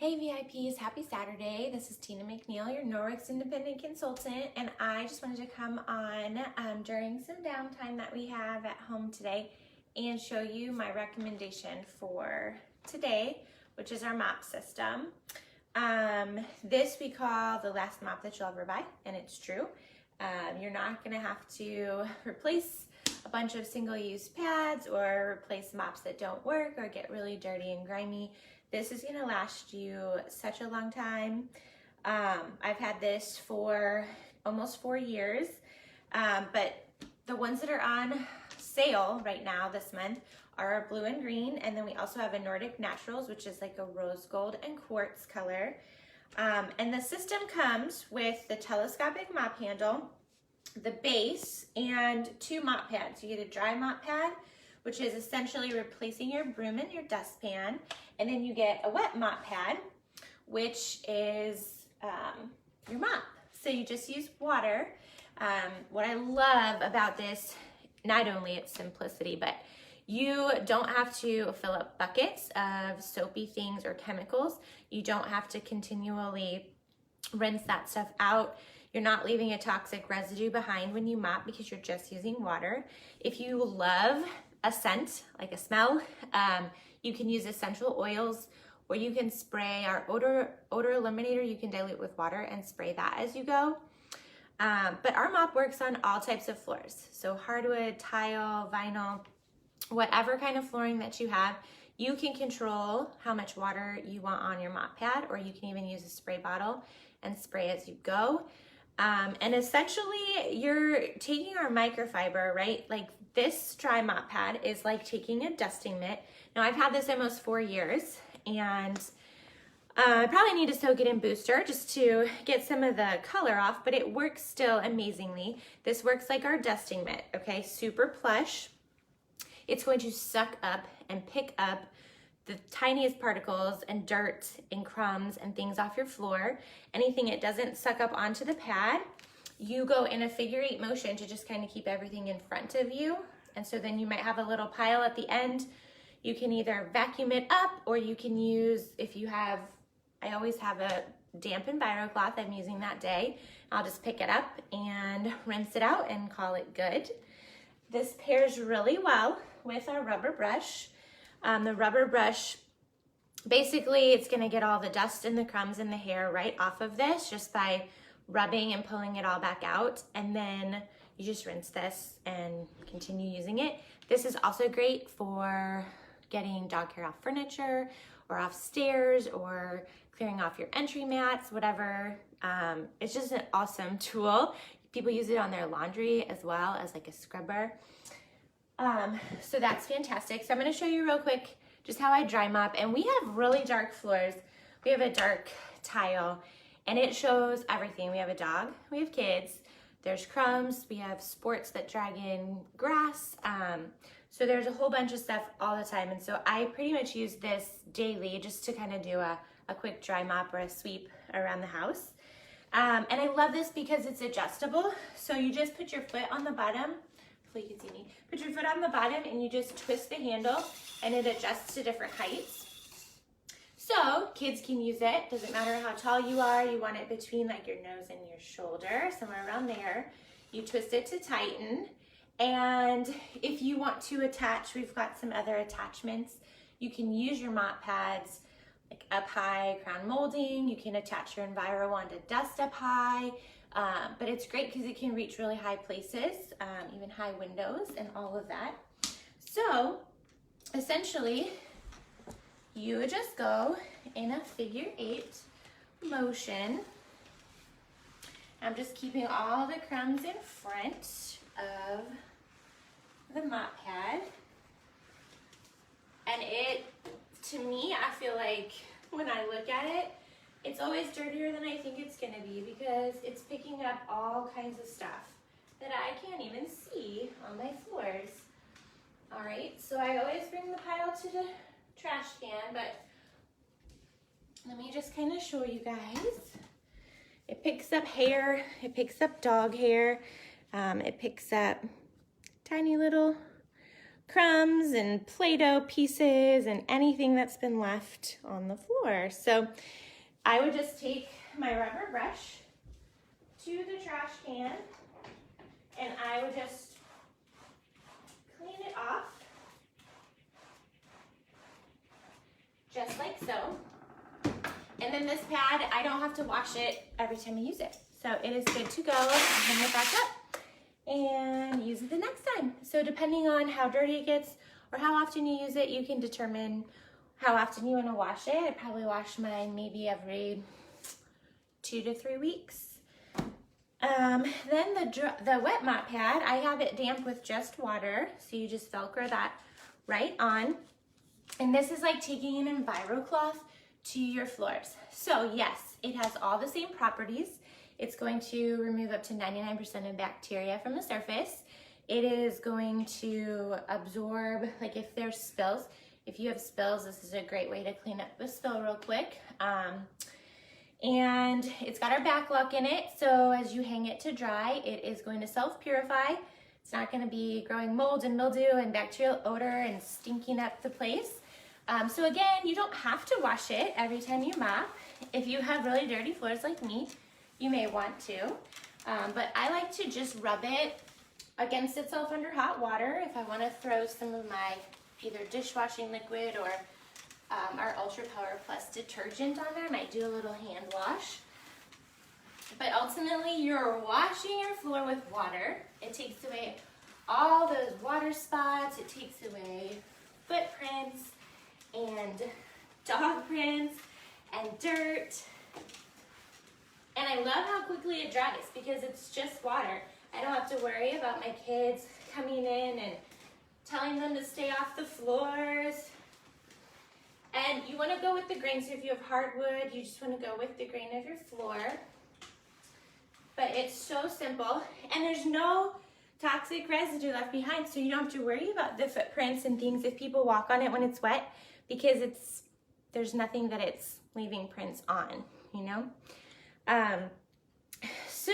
Hey VIPs, happy Saturday. This is Tina McNeil, your Norwex independent consultant, and I just wanted to come on during some downtime that we have at home today and show you my recommendation for today, which is our mop system. This we call the last mop that you'll ever buy, and it's true. You're not gonna have to replace a bunch of single-use pads or replace mops that don't work or get really dirty and grimy. This is gonna last you such a long time. I've had this for almost 4 years, but the ones that are on sale right now this month are a blue and green, and then we also have a Nordic Naturals, which is like a rose gold and quartz color. And the system comes with the telescopic mop handle, the base, and 2 mop pads. You get a dry mop pad, which is essentially replacing your broom and your dustpan. And then you get a wet mop pad, which is your mop. So you just use water. What I love about this, not only its simplicity, but you don't have to fill up buckets of soapy things or chemicals. You don't have to continually rinse that stuff out. You're not leaving a toxic residue behind when you mop because you're just using water. If you love a scent, like a smell, you can use essential oils, or you can spray our odor eliminator. You can dilute with water and spray that as you go. But our mop works on all types of floors. So hardwood, tile, vinyl, whatever kind of flooring that you have, you can control how much water you want on your mop pad, or you can even use a spray bottle and spray as you go. And essentially you're taking our microfiber, right? Like this dry mop pad is like taking a dusting mitt. Now I've had this almost 4 years, and I probably need to soak it in booster just to get some of the color off, but it works still amazingly. This works like our dusting mitt, okay? Super plush. It's going to suck up and pick up the tiniest particles and dirt and crumbs and things off your floor. Anything it doesn't suck up onto the pad, you go in a figure-8 motion to just kind of keep everything in front of you. And so then you might have a little pile at the end. You can either vacuum it up, or you can use, if you have, I always have a damp EnviroCloth I'm using that day. I'll just pick it up and rinse it out and call it good. This pairs really well with our rubber brush. The rubber brush, basically it's gonna get all the dust and the crumbs and the hair right off of this just by rubbing and pulling it all back out. And then you just rinse this and continue using it. This is also great for getting dog hair off furniture or off stairs, or clearing off your entry mats, whatever. It's just an awesome tool. People use it on their laundry as well as like a scrubber. So that's fantastic. So I'm gonna show you real quick just how I dry mop. And we have really dark floors. We have a dark tile, and it shows everything. We have a dog, we have kids, there's crumbs, we have sports that drag in grass. So there's a whole bunch of stuff all the time. And so I pretty much use this daily just to kind of do a quick dry mop or a sweep around the house. And I love this because it's adjustable. So you just put your foot on the bottom. Hopefully you can see me. Put your foot on the bottom and you just twist the handle, and it adjusts to different heights. So kids can use it. Doesn't matter how tall you are. You want it between like your nose and your shoulder, somewhere around there. You twist it to tighten. And if you want to attach, we've got some other attachments. You can use your mop pads like up high, crown molding. You can attach your EnviroWand to dust up high. But it's great because it can reach really high places, even high windows and all of that. So essentially, you would just go in a figure-8 motion. I'm just keeping all the crumbs in front of the mop pad. And it, to me, I feel like when I look at it, it's always dirtier than I think it's gonna be because it's picking up all kinds of stuff that I can't even see on my floors. All right, so I always bring the pile to the trash can, but let me just kind of show you guys. It picks up hair, it picks up dog hair, it picks up tiny little crumbs and Play-Doh pieces and anything that's been left on the floor. So I would just take my rubber brush to the trash can and I would just clean it off, just like so. And then this pad, I don't have to wash it every time I use it. So it is good to go. Hang it back up and use it the next time. So depending on how dirty it gets or how often you use it, you can determine how often you want to wash it. I probably wash mine maybe every 2 to 3 weeks. Then the wet mop pad, I have it damp with just water. So you just Velcro that right on. And this is like taking an EnviroCloth to your floors. So yes, it has all the same properties. It's going to remove up to 99% of bacteria from the surface. It is going to absorb, like if there's spills, if you have spills, this is a great way to clean up the spill real quick. And it's got our back lock in it, so as you hang it to dry, it is going to self-purify. It's not going to be growing mold and mildew and bacterial odor and stinking up the place. So again, you don't have to wash it every time you mop. If you have really dirty floors like me, you may want to. But I like to just rub it against itself under hot water if I want to throw some of my either dishwashing liquid or our Ultra Power Plus detergent on there. I might do a little hand wash. But ultimately, you're washing your floor with water. It takes away all those water spots. It takes away footprints and dog prints and dirt. And I love how quickly it dries because it's just water. I don't have to worry about my kids coming in and telling them to stay off the floors. And you want to go with the grain, so if you have hardwood, you just want to go with the grain of your floor. But it's so simple, and there's no toxic residue left behind, so you don't have to worry about the footprints and things if people walk on it when it's wet, because there's nothing that it's leaving prints on, you know? So,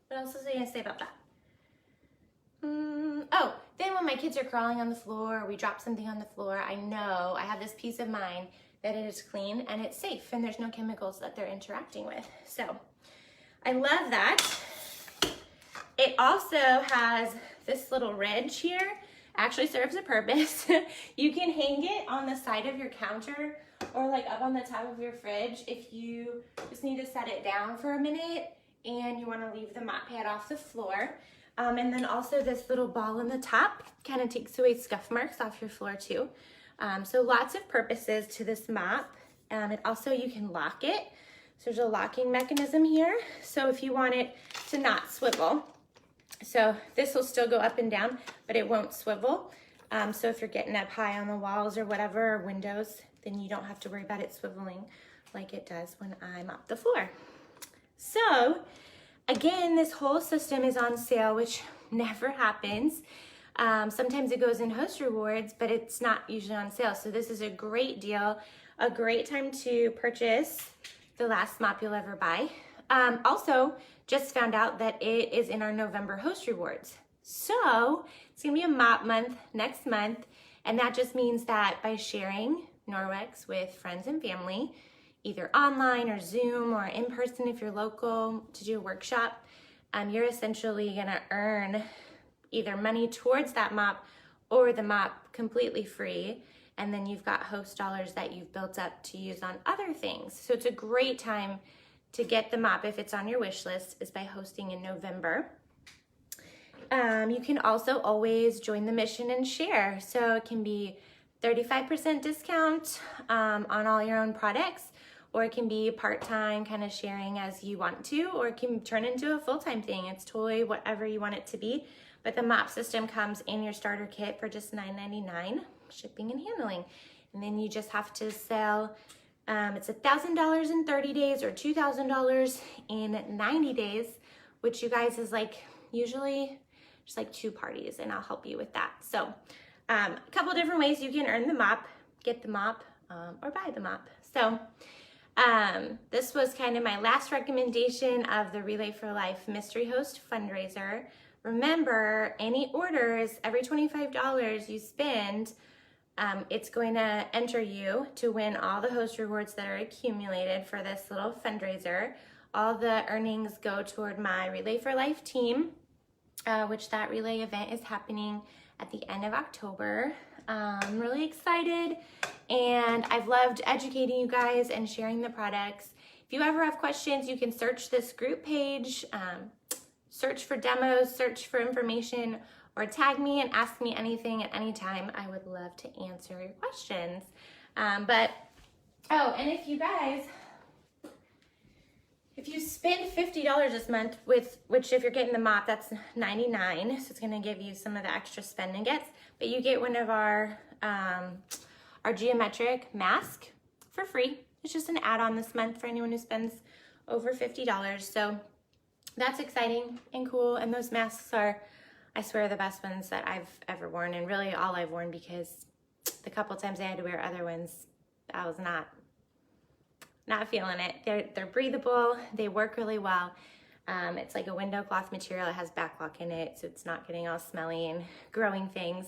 what else was I going to say about that? Oh, then when my kids are crawling on the floor or we drop something on the floor, I know I have this peace of mind that it is clean and it's safe and there's no chemicals that they're interacting with. So I love that. It also has this little ridge here. Actually serves a purpose. You can hang it on the side of your counter or like up on the top of your fridge if you just need to set it down for a minute and you want to leave the mop pad off the floor. And then also this little ball in the top kind of takes away scuff marks off your floor too. So lots of purposes to this mop. It also, you can lock it. So there's a locking mechanism here. So if you want it to not swivel, so this will still go up and down, but it won't swivel. So if you're getting up high on the walls or whatever, or windows, then you don't have to worry about it swiveling like it does when I mop the floor. So again, this whole system is on sale, which never happens. Sometimes it goes in host rewards, but it's not usually on sale. So this is a great deal, a great time to purchase the last mop you'll ever buy. Also, just found out that it is in our November host rewards. So it's gonna be a mop month next month, and that just means that by sharing Norwex with friends and family, either online or Zoom or in person if you're local to do a workshop, you're essentially gonna earn either money towards that mop or the mop completely free. And then you've got host dollars that you've built up to use on other things. So it's a great time to get the mop if it's on your wish list, is by hosting in November. You can also always join the mission and share. So it can be 35% discount on all your own products, or it can be part-time kind of sharing as you want to, or it can turn into a full-time thing. It's totally whatever you want it to be. But the mop system comes in your starter kit for just $9.99, shipping and handling. And then you just have to sell, it's $1,000 in 30 days or $2,000 in 90 days, which you guys is like usually just like 2 parties, and I'll help you with that. So a couple different ways you can earn the mop, get the mop, or buy the mop. So this was kind of my last recommendation of the Relay for Life Mystery Host fundraiser remember, any orders, every $25 you spend, it's going to enter you to win all the host rewards that are accumulated for this little fundraiser. All the earnings go toward my Relay for Life team, which that relay event is happening at the end of October. I'm really excited, and I've loved educating you guys and sharing the products. If you ever have questions, you can search this group page, search for demos, search for information, or tag me and ask me anything at any time. I would love to answer your questions. And if you guys, if you spend $50 this month, which if you're getting the mop, that's $99, so it's gonna give you some of the extra spend and gets, but you get one of our geometric mask for free. It's just an add-on this month for anyone who spends over $50. So that's exciting and cool, and those masks are, I swear, the best ones that I've ever worn, and really all I've worn, because the couple times I had to wear other ones, I was not feeling it. They're breathable, they work really well. It's like a window cloth material, it has backlock in it, so it's not getting all smelly and growing things.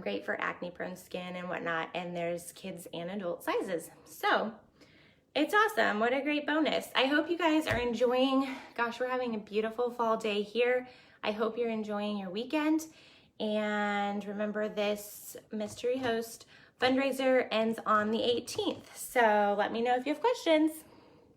Great for acne prone skin and whatnot, and there's kids and adult sizes. So it's awesome, what a great bonus. I hope you guys are enjoying, gosh, we're having a beautiful fall day here. I hope you're enjoying your weekend, and remember, this mystery host fundraiser ends on the 18th. So let me know if you have questions.